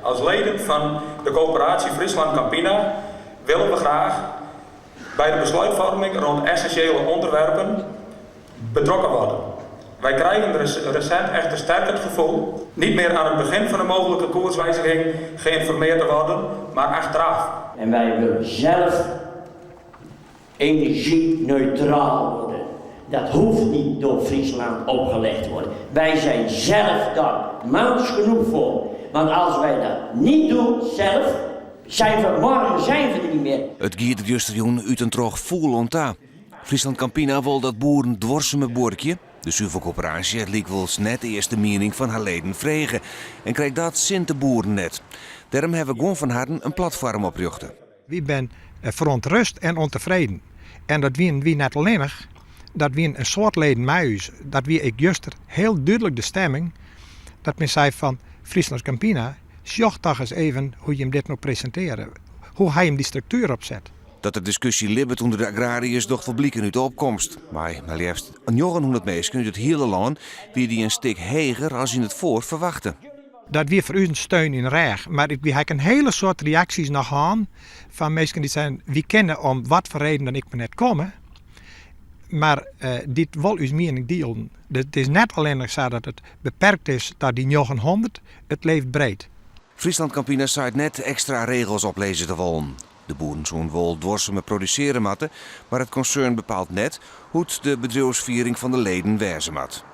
Als leden van de coöperatie Friesland Campina willen we graag bij de besluitvorming rond essentiële onderwerpen betrokken worden. Wij krijgen recent echter sterk het gevoel niet meer aan het begin van een mogelijke koerswijziging geïnformeerd te worden, maar achteraf. En wij willen zelf energie-neutraal worden. Dat hoeft niet door Friesland opgelegd te worden. Wij zijn zelf daar mans genoeg voor. Want als wij dat niet doen zelf, morgen zijn we er niet meer. Het giet het justerjoen uit een trog voel onta. Friesland Campina wil dat boeren dwarsen boerkje. De Suvo-coöperatie het liek wel net eerst de mening van haar leden vregen. En krijgt dat sint de boeren net. Daarom hebben we gewoon van harten een platform opgericht. We zijn verontrust en ontevreden. En dat wie net alleen, dat wie een soort leden mij dat wie ik juster heel duidelijk de stemming, dat men zei van Friesland Campina, zocht toch eens even hoe je hem dit nog presenteren. Hoe hij hem die structuur opzet. Dat de discussie libbert onder de agrariërs doch verblikken uit de opkomst. Maar liefst 900 mensen uit het hele land wie die een stuk heger als in het voor verwachten. Dat weer voor u een steun in reg. Maar ik heb een hele soort reacties nog aan van mensen die zijn, wie kennen om wat voor reden dan ik me net komen. Maar dit wil uw mening delen. Het is net alleen nog zo dat het beperkt is dat die 900, het leeft breed. Friesland Campina zei net extra regels oplezen te willen. De boeren zullen wel dwarsen produceren matten, maar het concern bepaalt net hoe het de bedrijfsviering van de leden wezen moet.